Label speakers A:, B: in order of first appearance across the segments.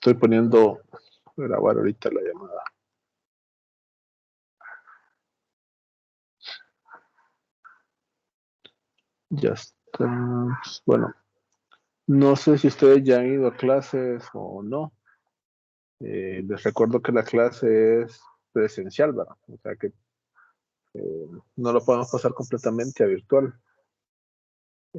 A: Estoy poniendo grabar ahorita la llamada. Ya está. Bueno, no sé si ustedes ya han ido a clases o no. Les recuerdo que la clase es presencial, ¿verdad? O sea que no lo podemos pasar completamente a virtual.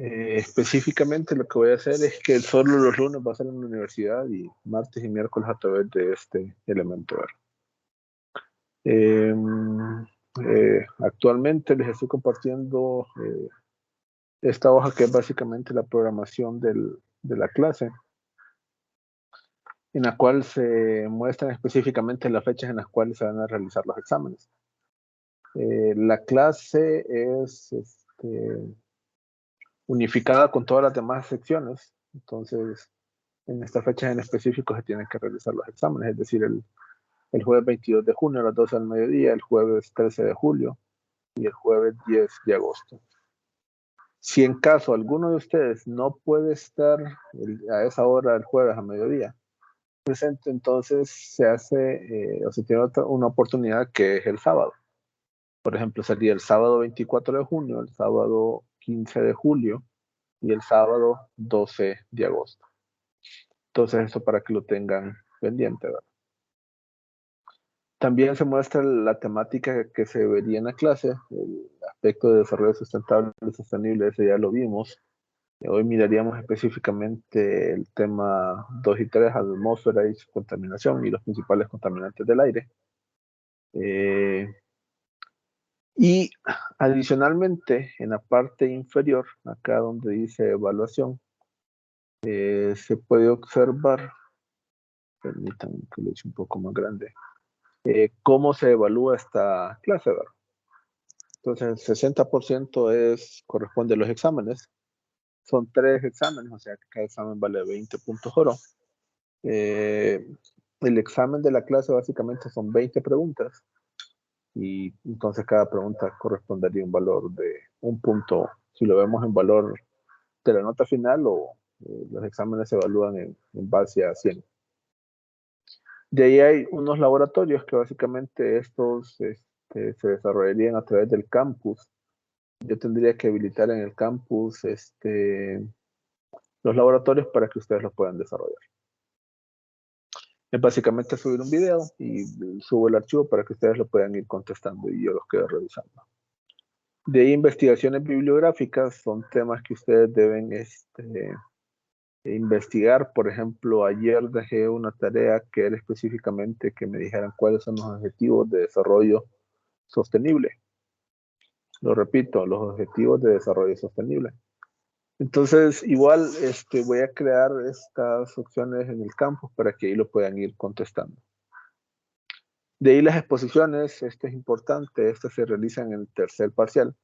A: Específicamente lo que voy a hacer es que solo los lunes va a ser en la universidad y martes y miércoles a través de este elemento, ¿verdad? Actualmente les estoy compartiendo esta hoja que es básicamente la programación de la clase, en la cual se muestran específicamente las fechas en las cuales se van a realizar los exámenes. La clase es unificada con todas las demás secciones, entonces en estas fechas en específico se tienen que realizar los exámenes, es decir, el jueves 22 de junio a las 12 del mediodía, el jueves 13 de julio y el jueves 10 de agosto. Si en caso alguno de ustedes no puede estar a esa hora el jueves a mediodía presente, entonces se hace o se tiene una oportunidad que es el sábado. Por ejemplo, sería el sábado 24 de junio, el sábado 15 de julio y el sábado 12 de agosto. Entonces eso para que lo tengan pendiente, ¿verdad? También se muestra la temática que se vería en la clase, el aspecto de desarrollo sustentable y sostenible, ese ya lo vimos. Hoy miraríamos específicamente el tema 2 y 3, atmósfera y su contaminación y los principales contaminantes del aire. Y adicionalmente, en la parte inferior, acá donde dice evaluación, se puede observar, permítanme que lo eche un poco más grande, cómo se evalúa esta clase, ¿verdad? Entonces, el 60% corresponde a los exámenes. Son 3 exámenes, o sea que cada examen vale 20 puntos oro. El examen de la clase básicamente son 20 preguntas y entonces cada pregunta correspondería a un valor de un punto. Si lo vemos en valor de la nota final o los exámenes se evalúan en base a 100. De ahí hay unos laboratorios que básicamente estos se desarrollarían a través del campus. Yo tendría que habilitar en el campus los laboratorios para que ustedes los puedan desarrollar. Es básicamente subir un video y subo el archivo para que ustedes lo puedan ir contestando y yo los quedo revisando. De ahí investigaciones bibliográficas son temas que ustedes deben investigar. Por ejemplo, ayer dejé una tarea que era específicamente que me dijeran cuáles son los objetivos de desarrollo sostenible. Lo repito, los objetivos de desarrollo sostenible. Entonces, igual voy a crear estas opciones en el campus para que ahí lo puedan ir contestando. De ahí las exposiciones, esto es importante, estas se realizan en el tercer parcial.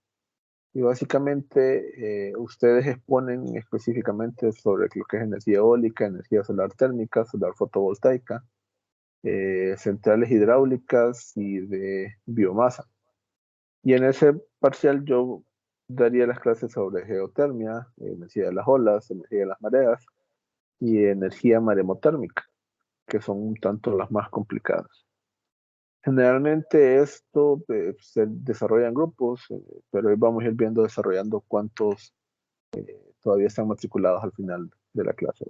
A: Y básicamente ustedes exponen específicamente sobre lo que es energía eólica, energía solar térmica, solar fotovoltaica, centrales hidráulicas y de biomasa. Y en ese parcial yo daría las clases sobre geotermia, energía de las olas, energía de las mareas y energía maremotérmica, que son un tanto las más complicadas. Generalmente esto se desarrolla en grupos, pero hoy vamos a ir viendo desarrollando cuántos todavía están matriculados al final de la clase.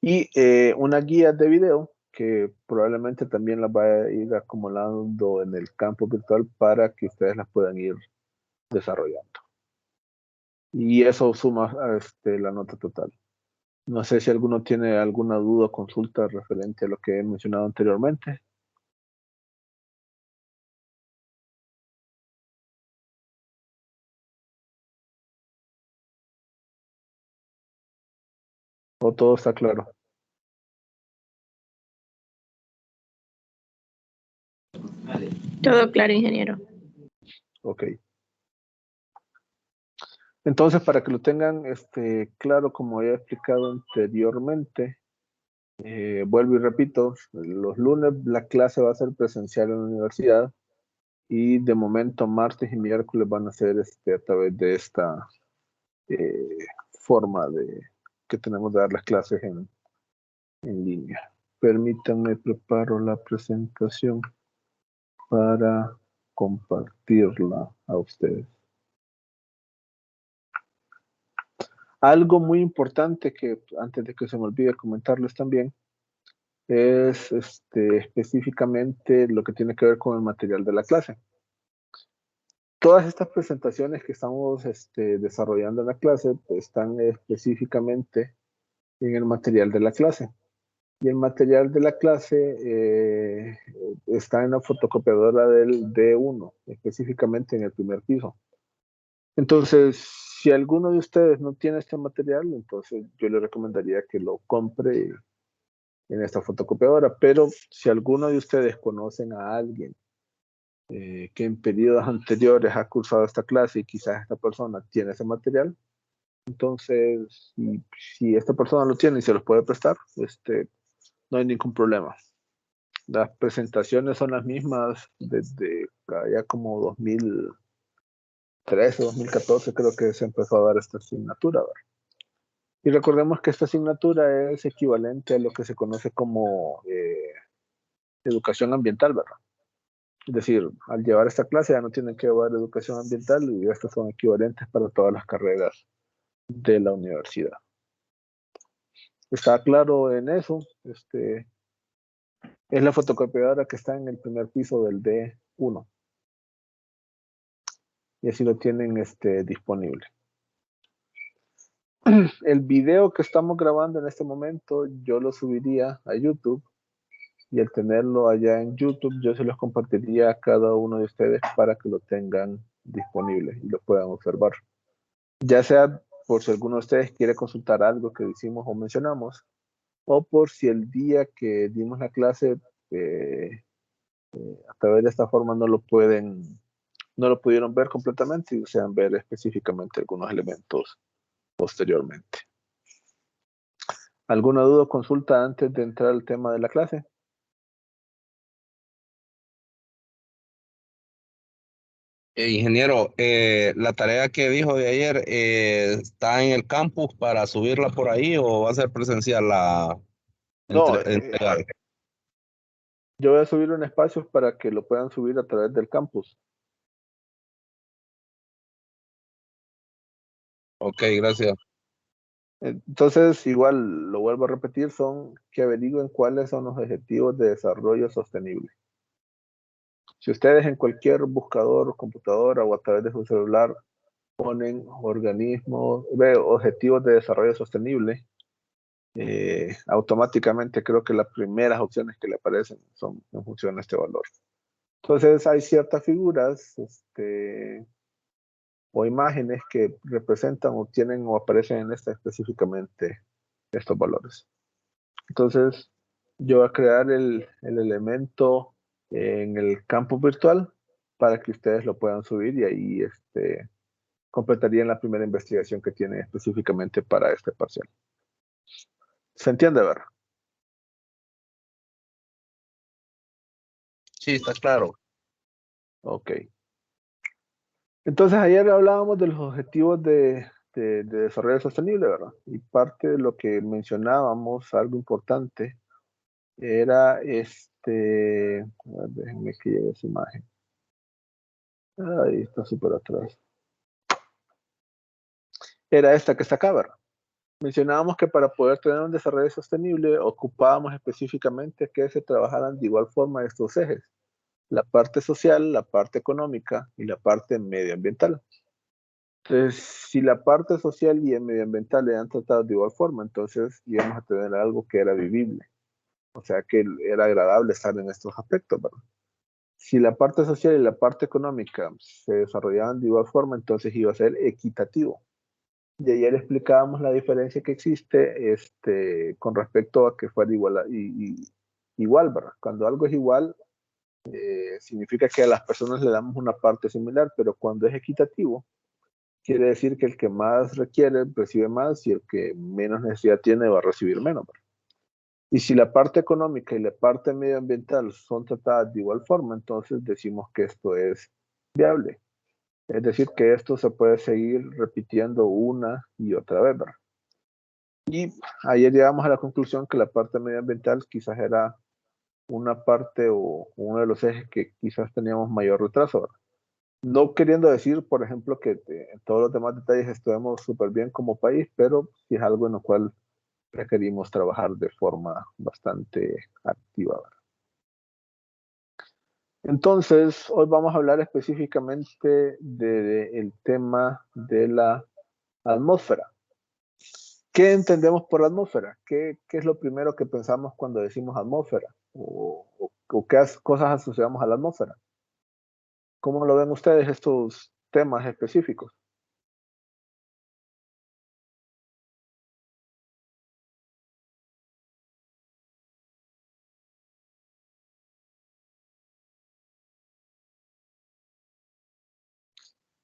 A: Y una guía de video que probablemente también las va a ir acumulando en el campo virtual para que ustedes las puedan ir desarrollando. Y eso suma la nota total. No sé si alguno tiene alguna duda o consulta referente a lo que he mencionado anteriormente. ¿O todo está claro?
B: Todo claro, ingeniero.
A: Ok. Entonces, para que lo tengan claro, como he explicado anteriormente, vuelvo y repito, los lunes la clase va a ser presencial en la universidad y de momento martes y miércoles van a ser a través de esta eh, forma que tenemos de dar las clases en línea. Permítanme, preparo la presentación para compartirla a ustedes. Algo muy importante que antes de que se me olvide comentarles también es específicamente lo que tiene que ver con el material de la clase. Todas estas presentaciones que estamos desarrollando en la clase pues, están específicamente en el material de la clase. Y el material de la clase está en la fotocopiadora del D1, específicamente en el primer piso. Entonces, si alguno de ustedes no tiene este material, entonces yo le recomendaría que lo compre en esta fotocopiadora. Pero si alguno de ustedes conocen a alguien que en periodos anteriores ha cursado esta clase y quizás esta persona tiene ese material, entonces, si esta persona lo tiene y se los puede prestar, no hay ningún problema. Las presentaciones son las mismas desde ya como 2013, 2014 creo que se empezó a dar esta asignatura, ¿verdad? Y recordemos que esta asignatura es equivalente a lo que se conoce como educación ambiental, ¿verdad? Es decir, al llevar esta clase ya no tienen que llevar educación ambiental y estas son equivalentes para todas las carreras de la universidad. ¿Está claro en eso? Es la fotocopiadora que está en el primer piso del D1. Y así lo tienen disponible. El video que estamos grabando en este momento, yo lo subiría a YouTube. Y al tenerlo allá en YouTube, yo se los compartiría a cada uno de ustedes para que lo tengan disponible y lo puedan observar. Ya sea por si alguno de ustedes quiere consultar algo que decimos o mencionamos, o por si el día que dimos la clase a través de esta forma no lo pudieron ver completamente y desean ver específicamente algunos elementos posteriormente. ¿Alguna duda o consulta antes de entrar al tema de la clase?
C: Ingeniero, la tarea que dijo de ayer, ¿está en el campus para subirla por ahí o va a ser presencial la
A: No,
C: entrega?
A: yo voy a subir un espacio para que lo puedan subir a través del campus.
C: Ok, gracias.
A: Entonces, igual, lo vuelvo a repetir, son que averigüen cuáles son los objetivos de desarrollo sostenible. Si ustedes en cualquier buscador, computadora o a través de su celular ponen objetivos de desarrollo sostenible, automáticamente creo que las primeras opciones que le aparecen son en función de este valor. Entonces, hay ciertas figuras, o imágenes que representan o tienen o aparecen en esta específicamente estos valores. Entonces, yo voy a crear el elemento en el campo virtual para que ustedes lo puedan subir y ahí completarían la primera investigación que tienen específicamente para este parcial. ¿Se entiende, verdad?
C: Sí, está claro.
A: Ok. Entonces, ayer hablábamos de los objetivos de desarrollo sostenible, ¿verdad? Y parte de lo que mencionábamos, algo importante, era a ver, déjenme que llegue esa imagen. Ahí está súper atrás. Era esta que está acá, ¿verdad? Mencionábamos que para poder tener un desarrollo sostenible ocupábamos específicamente que se trabajaran de igual forma estos ejes, la parte social, la parte económica y la parte medioambiental. Entonces, si la parte social y el medioambiental le han tratado de igual forma, entonces íbamos a tener algo que era vivible, o sea que era agradable estar en estos aspectos, ¿verdad? Si la parte social y la parte económica se desarrollaban de igual forma, entonces iba a ser equitativo. Y ayer explicábamos la diferencia que existe con respecto a que fuera igual, ¿verdad? Cuando algo es igual, significa que a las personas le damos una parte similar, pero cuando es equitativo, quiere decir que el que más requiere recibe más y el que menos necesidad tiene va a recibir menos, ¿verdad? Y si la parte económica y la parte medioambiental son tratadas de igual forma, entonces decimos que esto es viable. Es decir, que esto se puede seguir repitiendo una y otra vez, ¿verdad? Y ayer llegamos a la conclusión que la parte medioambiental quizás era una parte o uno de los ejes que quizás teníamos mayor retraso, ¿verdad? No queriendo decir, por ejemplo, que en todos los demás detalles estuvimos súper bien como país, pero sí es algo en lo cual requerimos trabajar de forma bastante activa, ¿verdad? Entonces, hoy vamos a hablar específicamente del tema de la atmósfera. ¿Qué entendemos por atmósfera? ¿Qué es lo primero que pensamos cuando decimos atmósfera? ¿O qué cosas asociamos a la atmósfera? ¿Cómo lo ven ustedes estos temas específicos?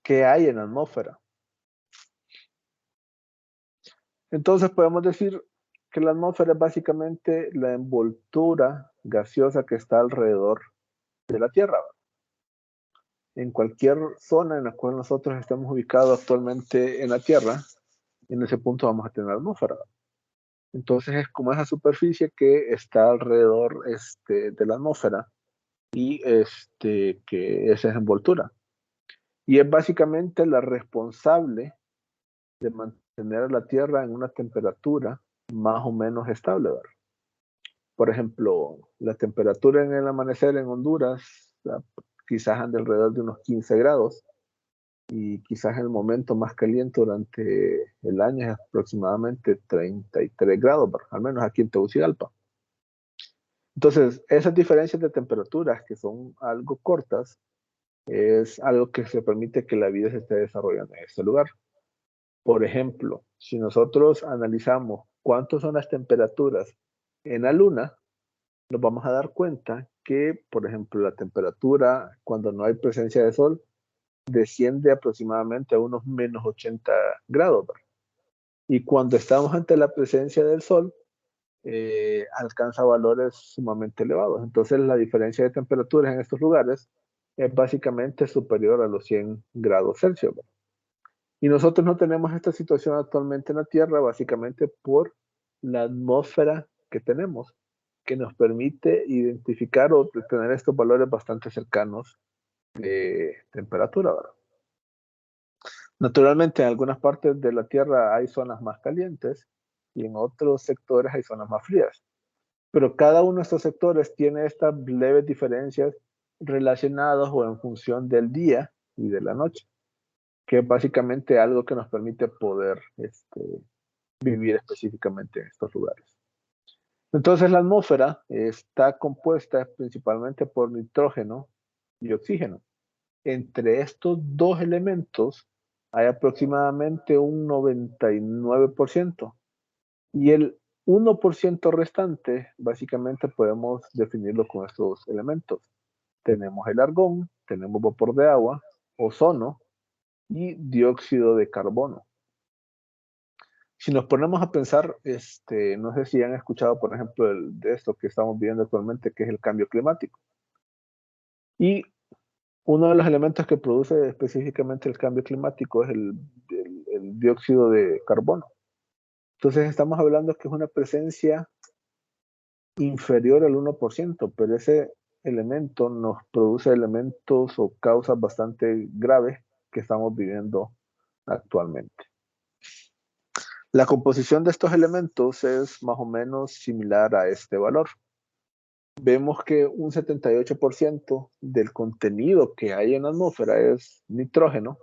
A: ¿Qué hay en la atmósfera? Entonces podemos decir que la atmósfera es básicamente la envoltura gaseosa que está alrededor de la Tierra. En cualquier zona en la cual nosotros estamos ubicados actualmente en la Tierra, en ese punto vamos a tener atmósfera. Entonces es como esa superficie que está alrededor de la atmósfera y que esa es envoltura. Y es básicamente la responsable de mantener a la Tierra en una temperatura más o menos estable, ¿verdad? Por ejemplo, la temperatura en el amanecer en Honduras quizás ande alrededor de unos 15 grados y quizás el momento más caliente durante el año es aproximadamente 33 grados, ¿verdad? Al menos aquí en Tegucigalpa. Entonces, esas diferencias de temperaturas que son algo cortas es algo que se permite que la vida se esté desarrollando en este lugar. Por ejemplo, si nosotros analizamos cuántas son las temperaturas en la Luna, nos vamos a dar cuenta que, por ejemplo, la temperatura cuando no hay presencia de sol desciende aproximadamente a unos menos 80 grados, ¿verdad? Y cuando estamos ante la presencia del sol, alcanza valores sumamente elevados. Entonces la diferencia de temperaturas en estos lugares es básicamente superior a los 100 grados Celsius, ¿verdad? Y nosotros no tenemos esta situación actualmente en la Tierra, básicamente por la atmósfera que tenemos, que nos permite identificar o tener estos valores bastante cercanos de temperatura, ¿verdad? Naturalmente, en algunas partes de la Tierra hay zonas más calientes y en otros sectores hay zonas más frías. Pero cada uno de estos sectores tiene estas leves diferencias relacionadas o en función del día y de la noche, que es básicamente algo que nos permite poder vivir específicamente en estos lugares. Entonces la atmósfera está compuesta principalmente por nitrógeno y oxígeno. Entre estos dos elementos hay aproximadamente un 99% y el 1% restante básicamente podemos definirlo con estos elementos. Tenemos el argón, tenemos vapor de agua, ozono y dióxido de carbono. Si nos ponemos a pensar, no sé si han escuchado, por ejemplo, de esto que estamos viviendo actualmente, que es el cambio climático. Y uno de los elementos que produce específicamente el cambio climático es el dióxido de carbono. Entonces estamos hablando que es una presencia inferior al 1%, pero ese elemento nos produce elementos o causas bastante graves que estamos viviendo actualmente. La composición de estos elementos es más o menos similar a este valor. Vemos que un 78% del contenido que hay en la atmósfera es nitrógeno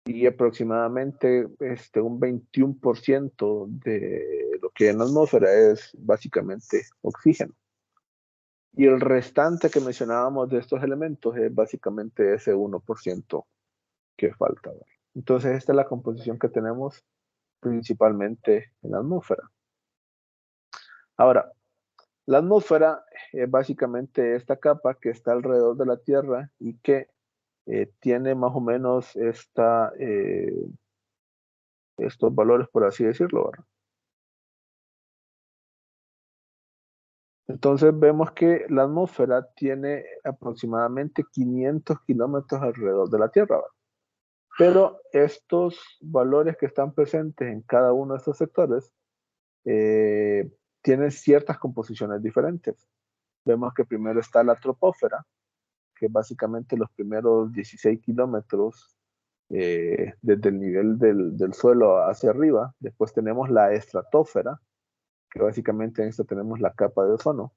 A: y aproximadamente un 21% de lo que hay en la atmósfera es básicamente oxígeno. Y el restante que mencionábamos de estos elementos es básicamente ese 1% que falta. Entonces esta es la composición que tenemos principalmente en la atmósfera. Ahora, la atmósfera es básicamente esta capa que está alrededor de la Tierra y que tiene más o menos estos valores, por así decirlo, ¿verdad? Entonces vemos que la atmósfera tiene aproximadamente 500 kilómetros alrededor de la Tierra, ¿verdad? Pero estos valores que están presentes en cada uno de estos sectores tienen ciertas composiciones diferentes. Vemos que primero está la troposfera, que básicamente los primeros 16 kilómetros desde el nivel del suelo hacia arriba. Después tenemos la estratosfera, que básicamente en esto tenemos la capa de ozono.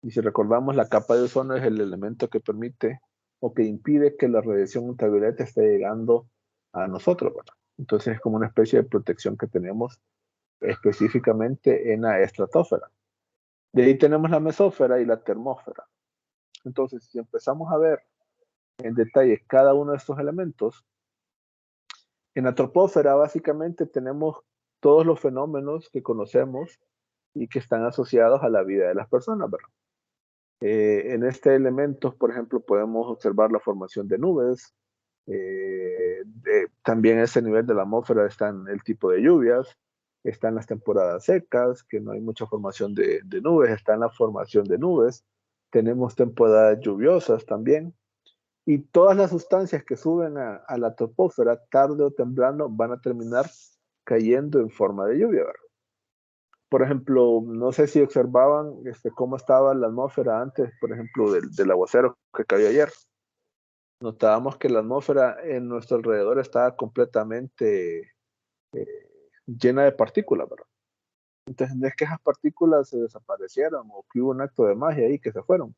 A: Y si recordamos, la capa de ozono es el elemento que permite o que impide que la radiación ultravioleta esté llegando a nosotros, ¿verdad? Entonces es como una especie de protección que tenemos específicamente en la estratosfera. De ahí tenemos la mesósfera y la termósfera. Entonces, si empezamos a ver en detalle cada uno de estos elementos, en la troposfera básicamente tenemos todos los fenómenos que conocemos y que están asociados a la vida de las personas, ¿verdad? En este elemento, por ejemplo, podemos observar la formación de nubes. También a ese nivel de la atmósfera están el tipo de lluvias, están las temporadas secas, que no hay mucha formación de nubes, está en la formación de nubes. Tenemos temporadas lluviosas también. Y todas las sustancias que suben a la troposfera, tarde o temprano, van a terminar cayendo en forma de lluvia, ¿verdad? Por ejemplo, no sé si observaban cómo estaba la atmósfera antes, por ejemplo, del aguacero que cayó ayer. Notábamos que la atmósfera en nuestro alrededor estaba completamente llena de partículas, ¿verdad? Entonces, no es que esas partículas se desaparecieran o que hubo un acto de magia ahí que se fueron,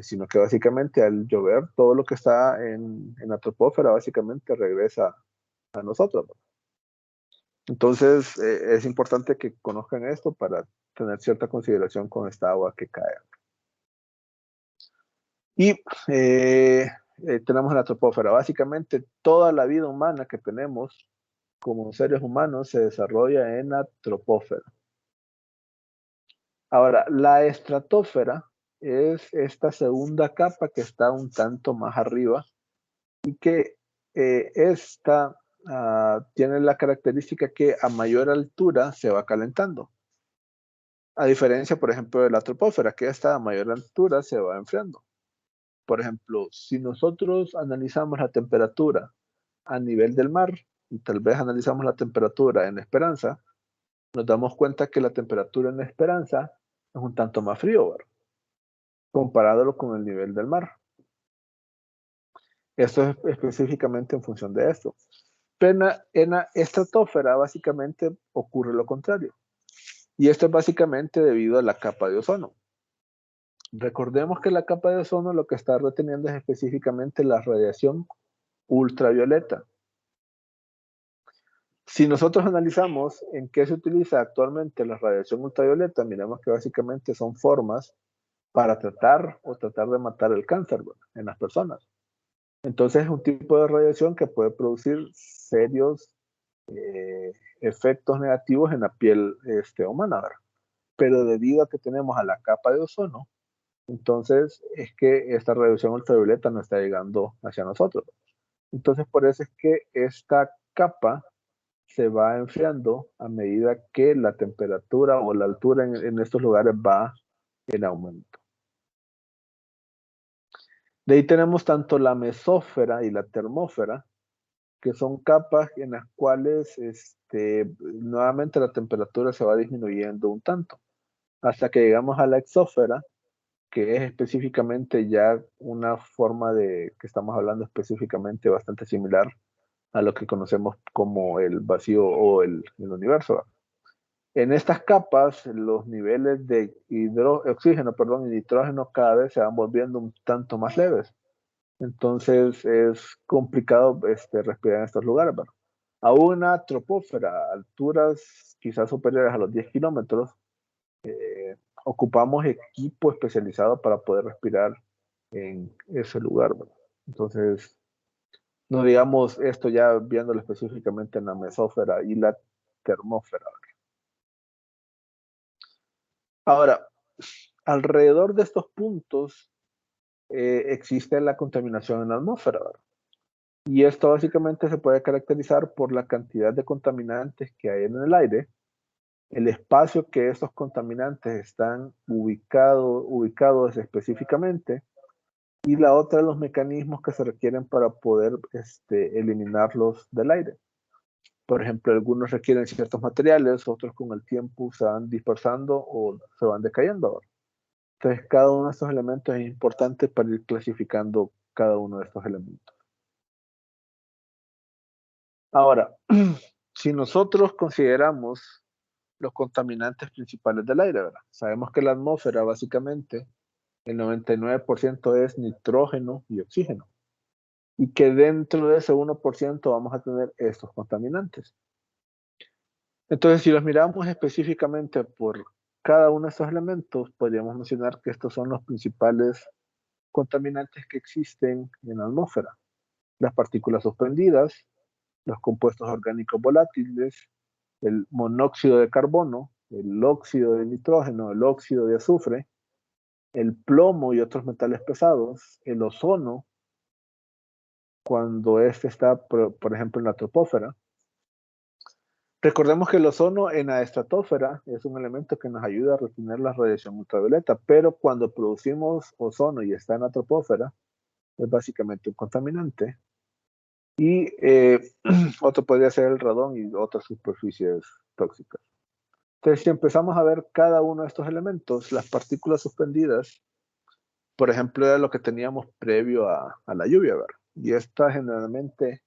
A: sino que básicamente al llover, todo lo que está en la troposfera básicamente regresa a nosotros, ¿verdad? Entonces, es importante que conozcan esto para tener cierta consideración con esta agua que cae. Y tenemos la troposfera. Básicamente, toda la vida humana que tenemos como seres humanos se desarrolla en la troposfera. Ahora, la estratosfera es esta segunda capa que está un tanto más arriba y que esta tiene la característica que a mayor altura se va calentando. A diferencia, por ejemplo, de la troposfera, que esta a mayor altura se va enfriando. Por ejemplo, si nosotros analizamos la temperatura a nivel del mar y tal vez analizamos la temperatura en Esperanza, nos damos cuenta que la temperatura en Esperanza es un tanto más frío, ¿verdad? Comparándolo con el nivel del mar. Esto es específicamente en función de esto. Pero en la estratosfera básicamente ocurre lo contrario. Y esto es básicamente debido a la capa de ozono. Recordemos que la capa de ozono lo que está reteniendo es específicamente la radiación ultravioleta. Si nosotros analizamos en qué se utiliza actualmente la radiación ultravioleta, miramos que básicamente son formas para tratar de matar el cáncer, ¿verdad?, en las personas. Entonces es un tipo de radiación que puede producir serios efectos negativos en la piel humana, ¿verdad? Pero debido a que tenemos a la capa de ozono, entonces es que esta radiación ultravioleta no está llegando hacia nosotros. Entonces por eso es que esta capa se va enfriando a medida que la temperatura o la altura en estos lugares va en aumento. De ahí tenemos tanto la mesósfera y la termósfera, que son capas en las cuales nuevamente la temperatura se va disminuyendo un tanto, hasta que llegamos a la exósfera, que es específicamente ya una forma de que estamos hablando específicamente bastante similar a lo que conocemos como el vacío o el universo. En estas capas, los niveles de oxígeno y nitrógeno cada vez se van volviendo un tanto más leves. Entonces es complicado respirar en estos lugares, ¿verdad? A una troposfera, a alturas quizás superiores a los 10 kilómetros, ocupamos equipo especializado para poder respirar en ese lugar, ¿verdad? Entonces, no digamos esto ya viéndolo específicamente en la mesósfera y la termósfera. Ahora, alrededor de estos puntos existe la contaminación en la atmósfera, ¿verdad? Y esto básicamente se puede caracterizar por la cantidad de contaminantes que hay en el aire, el espacio que estos contaminantes están ubicados específicamente, y la otra, los mecanismos que se requieren para poder eliminarlos del aire. Por ejemplo, algunos requieren ciertos materiales, otros con el tiempo se van dispersando o se van decayendo. Entonces, cada uno de estos elementos es importante para ir clasificando cada uno de estos elementos. Ahora, si nosotros consideramos los contaminantes principales del aire, ¿verdad? Sabemos que la atmósfera, básicamente, el 99% es nitrógeno y oxígeno. Y que dentro de ese 1% vamos a tener estos contaminantes. Entonces, si los miramos específicamente por cada uno de estos elementos, podríamos mencionar que estos son los principales contaminantes que existen en la atmósfera. Las partículas suspendidas, los compuestos orgánicos volátiles, el monóxido de carbono, el óxido de nitrógeno, el óxido de azufre, el plomo y otros metales pesados, el ozono, cuando este está, por ejemplo, en la troposfera. Recordemos que el ozono en la estratosfera es un elemento que nos ayuda a retener la radiación ultravioleta, pero cuando producimos ozono y está en la troposfera, es básicamente un contaminante. Y otro podría ser el radón y otras superficies tóxicas. Entonces, si empezamos a ver cada uno de estos elementos, las partículas suspendidas, por ejemplo, era lo que teníamos previo a la lluvia, ¿verdad? Y esta generalmente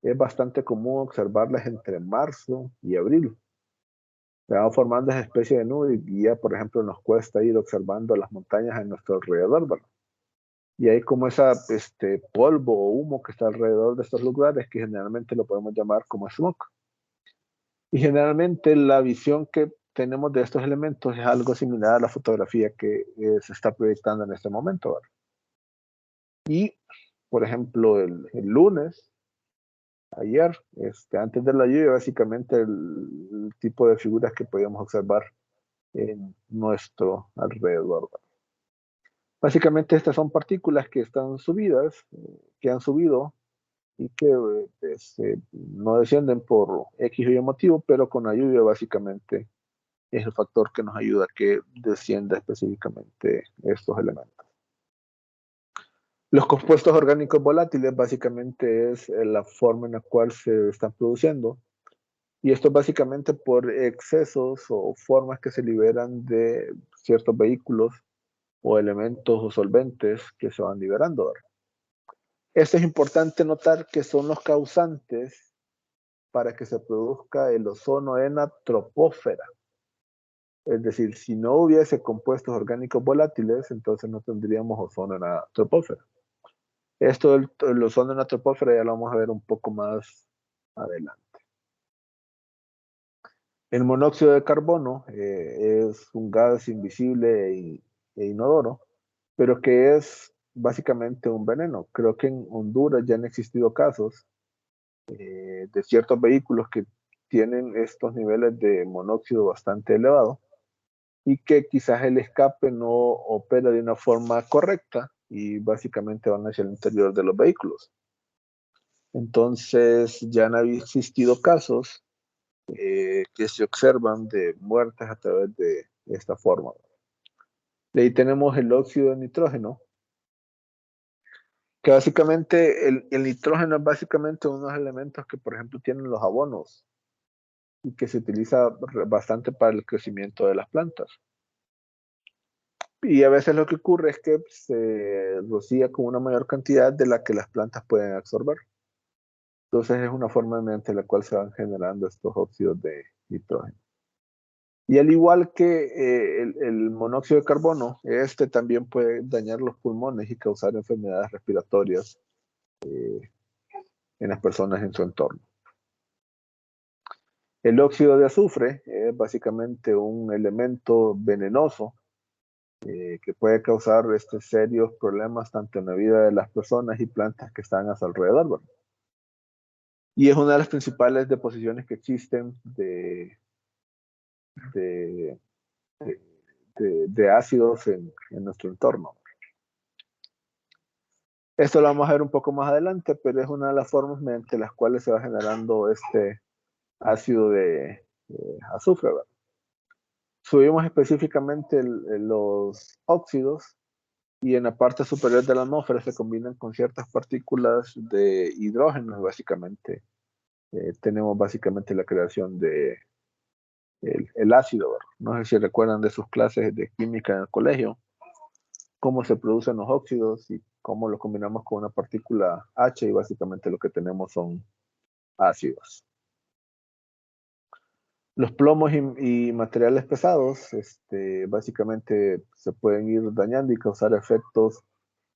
A: es bastante común observarlas entre marzo y abril. Se van formando esa especie de nube y ya, por ejemplo, nos cuesta ir observando las montañas en nuestro alrededor, ¿verdad? Y hay como esa polvo o humo que está alrededor de estos lugares que generalmente lo podemos llamar como smog. Y generalmente la visión que tenemos de estos elementos es algo similar a la fotografía que se está proyectando en este momento, ¿verdad? Y, por ejemplo, el lunes, ayer, antes de la lluvia, básicamente el tipo de figuras que podíamos observar en nuestro alrededor. Básicamente estas son partículas que están subidas, que han subido y que no descienden por X o Y motivo, pero con la lluvia básicamente es el factor que nos ayuda a que descienda específicamente estos elementos. Los compuestos orgánicos volátiles básicamente es la forma en la cual se están produciendo. Y esto básicamente por excesos o formas que se liberan de ciertos vehículos o elementos o solventes que se van liberando. Esto es importante notar que son los causantes para que se produzca el ozono en la troposfera. Es decir, si no hubiese compuestos orgánicos volátiles, entonces no tendríamos ozono en la troposfera. Esto el ozono en la troposfera ya lo vamos a ver un poco más adelante. El monóxido de carbono es un gas invisible e inodoro, pero que es básicamente un veneno. Creo que en Honduras ya han existido casos de ciertos vehículos que tienen estos niveles de monóxido bastante elevados y que quizás el escape no opera de una forma correcta y básicamente van hacia el interior de los vehículos. Entonces ya han existido casos que se observan de muertes a través de esta forma. De ahí tenemos el óxido de nitrógeno, que básicamente el nitrógeno es básicamente uno de los elementos que, por ejemplo, tienen los abonos y que se utiliza bastante para el crecimiento de las plantas. Y a veces lo que ocurre es que se rocía con una mayor cantidad de la que las plantas pueden absorber. Entonces es una forma mediante la cual se van generando estos óxidos de nitrógeno. Y al igual que el monóxido de carbono, este también puede dañar los pulmones y causar enfermedades respiratorias en las personas en su entorno. El óxido de azufre es básicamente un elemento venenoso que puede causar serios problemas tanto en la vida de las personas y plantas que están a su alrededor, ¿verdad? Y es una de las principales deposiciones que existen de ácidos en nuestro entorno. Esto lo vamos a ver un poco más adelante, pero es una de las formas mediante las cuales se va generando este ácido de azufre, ¿verdad? Subimos específicamente los óxidos y en la parte superior de la atmósfera se combinan con ciertas partículas de hidrógeno, básicamente tenemos básicamente la creación de el ácido, ¿verdad? No sé si recuerdan de sus clases de química en el colegio, cómo se producen los óxidos y cómo los combinamos con una partícula H y básicamente lo que tenemos son ácidos. Los plomos y materiales pesados, básicamente se pueden ir dañando y causar efectos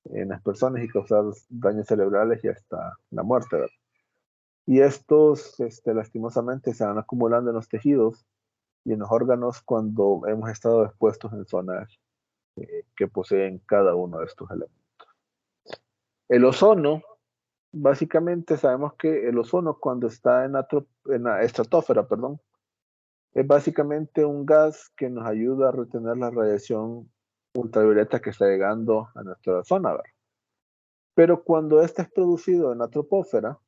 A: en las personas y causar daños cerebrales y hasta la muerte, ¿verdad? Y estos, lastimosamente, se van acumulando en los tejidos y en los órganos cuando hemos estado expuestos en zonas que poseen cada uno de estos elementos. El ozono, básicamente sabemos que el ozono cuando está en la estratosfera, perdón, es básicamente un gas que nos ayuda a retener la radiación ultravioleta que está llegando a nuestra zona, ¿verdad? Pero cuando este es producido en la troposfera,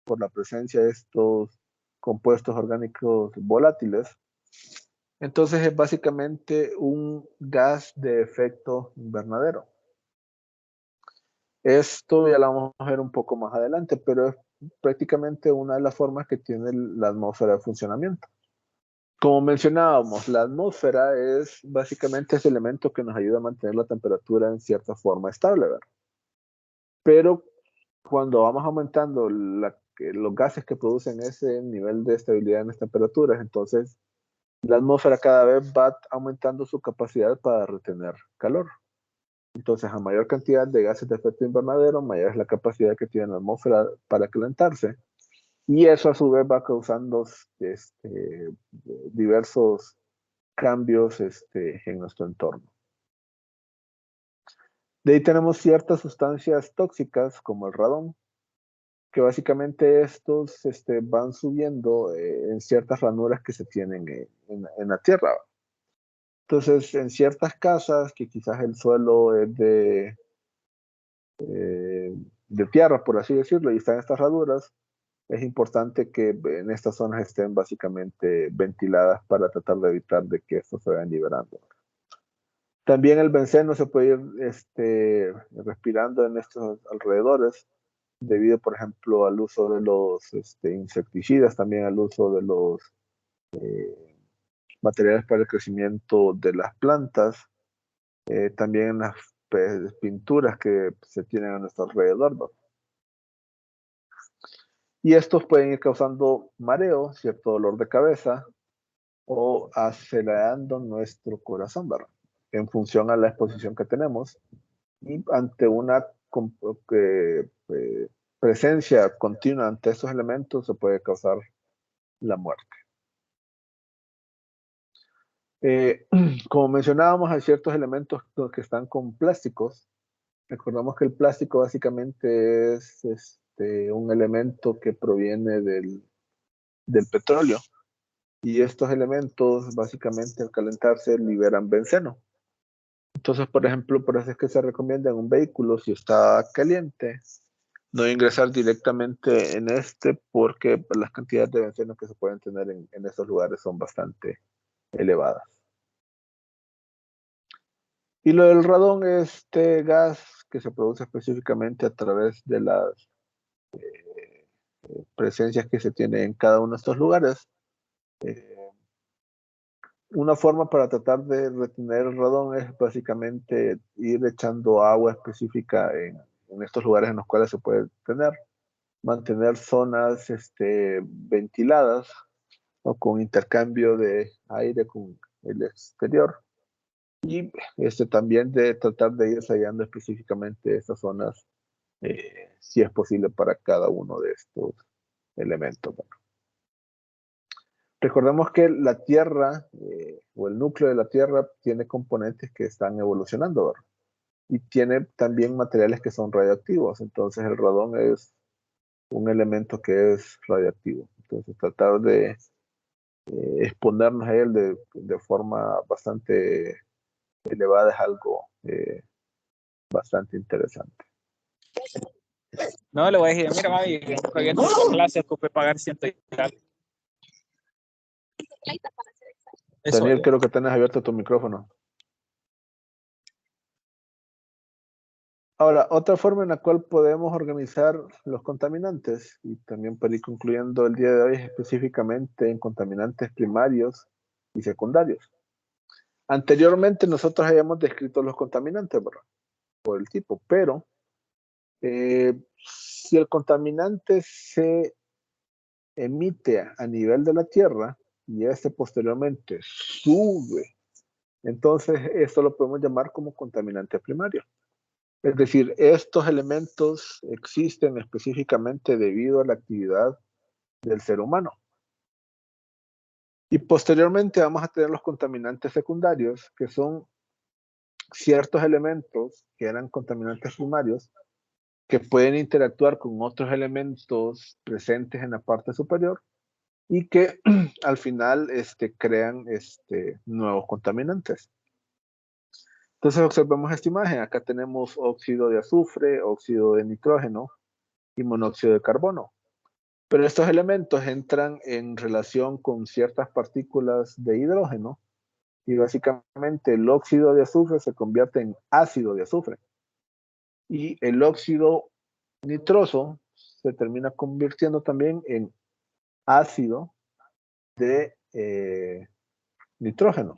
A: por la presencia de estos compuestos orgánicos volátiles, entonces es básicamente un gas de efecto invernadero. Esto ya lo vamos a ver un poco más adelante, pero es prácticamente una de las formas que tiene la atmósfera de funcionamiento. Como mencionábamos, la atmósfera es básicamente ese elemento que nos ayuda a mantener la temperatura en cierta forma estable, ¿verdad? Pero cuando vamos aumentando los gases que producen ese nivel de estabilidad en las temperaturas, entonces la atmósfera cada vez va aumentando su capacidad para retener calor. Entonces, a mayor cantidad de gases de efecto invernadero, mayor es la capacidad que tiene la atmósfera para calentarse. Y eso a su vez va causando diversos cambios en nuestro entorno. De ahí tenemos ciertas sustancias tóxicas como el radón, que básicamente estos van subiendo en ciertas ranuras que se tienen en la tierra. Entonces, en ciertas casas que quizás el suelo es de tierra, por así decirlo, y están estas ranuras, es importante que en estas zonas estén básicamente ventiladas para tratar de evitar de que estos se vayan liberando. También el benceno se puede ir respirando en estos alrededores, debido, por ejemplo, al uso de los insecticidas, también al uso de los materiales para el crecimiento de las plantas, también en las pinturas que se tienen a nuestro alrededor, ¿no? Y estos pueden ir causando mareo, cierto dolor de cabeza o acelerando nuestro corazón, ¿verdad? En función a la exposición que tenemos y ante una presencia continua ante estos elementos se puede causar la muerte. Como mencionábamos, hay ciertos elementos que están con plásticos. Recordamos que el plástico básicamente es un elemento que proviene del petróleo y estos elementos básicamente al calentarse liberan benceno. Entonces, por ejemplo, por eso es que se recomienda en un vehículo, si está caliente, no ingresar directamente en porque las cantidades de benceno que se pueden tener en estos lugares son bastante elevadas. Y lo del radón es este gas que se produce específicamente a través de las presencias que se tiene en cada uno de estos lugares. Una forma para tratar de retener el radón es básicamente ir echando agua específica en estos lugares en los cuales se puede tener, mantener zonas ventiladas o con intercambio de aire con el exterior y también de tratar de ir sellando específicamente estas zonas si es posible para cada uno de estos elementos. Bueno. Recordemos que la Tierra o el núcleo de la Tierra tiene componentes que están evolucionando, ¿verdad? Y tiene también materiales que son radioactivos. Entonces el radón es un elemento que es radioactivo. Entonces tratar de exponernos a él de forma bastante elevada es algo bastante interesante.
D: No, le voy a decir, mira, mami, pagué tu clase, ocupé pagar 100 y tal.
A: Daniel, creo que tenés abierto tu micrófono. Ahora, otra forma en la cual podemos organizar los contaminantes, y también para ir concluyendo el día de hoy, es específicamente en contaminantes primarios y secundarios. Anteriormente nosotros habíamos descrito los contaminantes, ¿verdad? Por el tipo, pero si el contaminante se emite a nivel de la Tierra y este posteriormente sube, entonces esto lo podemos llamar como contaminante primario. Es decir, estos elementos existen específicamente debido a la actividad del ser humano. Y posteriormente vamos a tener los contaminantes secundarios, que son ciertos elementos que eran contaminantes primarios, que pueden interactuar con otros elementos presentes en la parte superior y que al final crean nuevos contaminantes. Entonces observemos esta imagen. Acá tenemos óxido de azufre, óxido de nitrógeno y monóxido de carbono. Pero estos elementos entran en relación con ciertas partículas de hidrógeno y básicamente el óxido de azufre se convierte en ácido de azufre. Y el óxido nitroso se termina convirtiendo también en ácido de nitrógeno.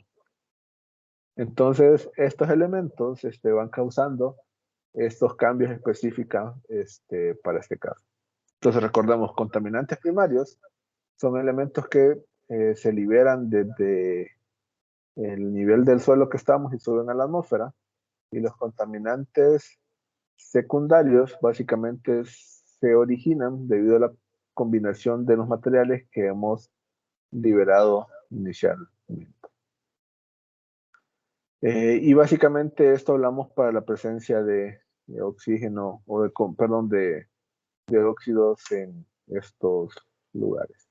A: Entonces, estos elementos van causando estos cambios específicos para este caso. Entonces, recordamos, contaminantes primarios son elementos que se liberan desde el nivel del suelo que estamos y suben a la atmósfera. Y los contaminantes secundarios básicamente se originan debido a la combinación de los materiales que hemos liberado inicialmente. Y básicamente esto hablamos para la presencia de oxígeno o de óxidos en estos lugares.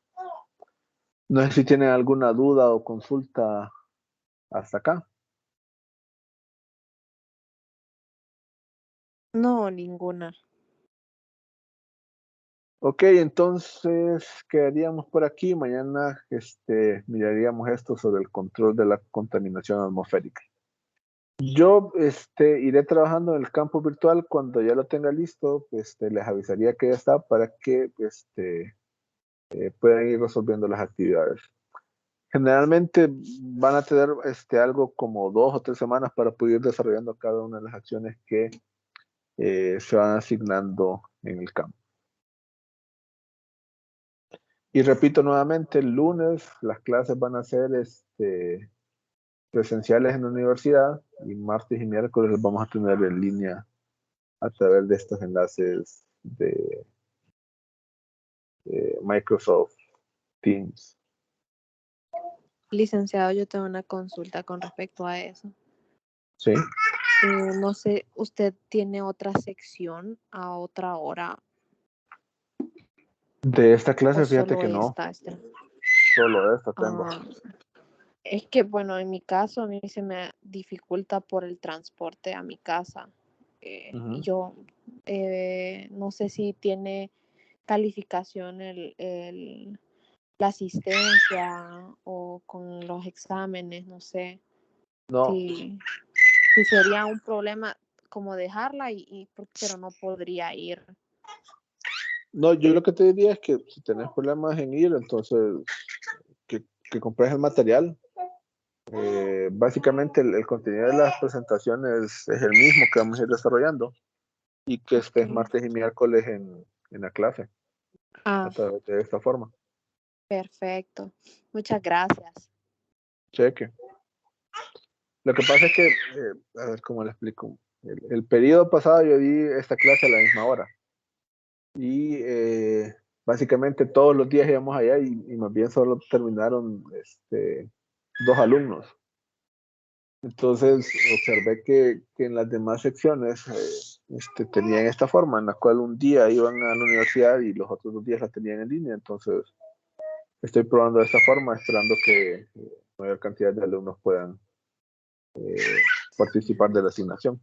A: No sé si tienen alguna duda o consulta hasta acá.
B: No, ninguna.
A: Ok, entonces quedaríamos por aquí. Mañana miraríamos esto sobre el control de la contaminación atmosférica. Yo iré trabajando en el campo virtual. Cuando ya lo tenga listo, les avisaría que ya está para que puedan ir resolviendo las actividades. Generalmente van a tener algo como 2 o 3 semanas para poder ir desarrollando cada una de las acciones que se van asignando en el campo. Y repito nuevamente, el lunes las clases van a ser presenciales en la universidad y martes y miércoles las vamos a tener en línea a través de estos enlaces de Microsoft Teams.
B: Licenciado, yo tengo una consulta con respecto a eso.
A: ¿Sí?
B: No sé, ¿usted tiene otra sección a otra hora
A: De esta
B: o
A: clase, fíjate
B: solo
A: que no,
B: esta?
A: solo esta tengo.
B: Es que, bueno, en mi caso, a mí se me dificulta por el transporte a mi casa.
A: Ujú.
B: Yo no sé si tiene calificación la asistencia o con los exámenes, no sé.
A: No,
B: Si sería un problema como dejarla, pero no podría ir.
A: no, yo lo que te diría es que si tenés problemas en ir, entonces que compres el material. Básicamente el contenido de las presentaciones es el mismo que vamos a ir desarrollando y que estés
B: Ok.
A: martes y miércoles en la clase a través de esta forma.
B: Perfecto. Muchas gracias.
A: Cheque. Lo que pasa es que, a ver cómo le explico. El periodo pasado yo di esta clase a la misma hora y básicamente todos los días íbamos allá y más bien solo terminaron 2 alumnos. Entonces observé que en las demás secciones tenían esta forma, en la cual un día iban a la universidad y los otros 2 días la tenían en línea. Entonces estoy probando de esta forma, esperando que mayor cantidad de alumnos puedan participar de la asignación.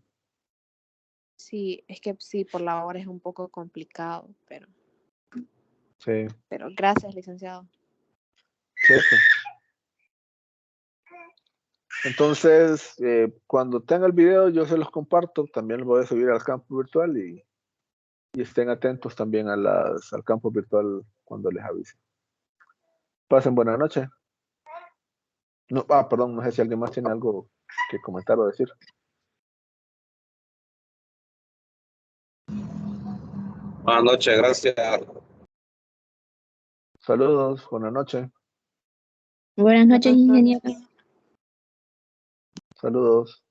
B: Sí, es que sí, por la hora es un poco complicado,
A: Sí,
B: pero gracias, licenciado.
A: cierto. Entonces, cuando tenga el video, yo se los comparto. También los voy a subir al campo virtual y estén atentos también al campo virtual cuando les avise. Pasen buena noche. No, perdón, no sé si alguien más tiene algo que comentar o decir.
C: Buenas noches, gracias.
A: Saludos, buena noche.
E: Buenas noches, ingeniero.
A: Saludos.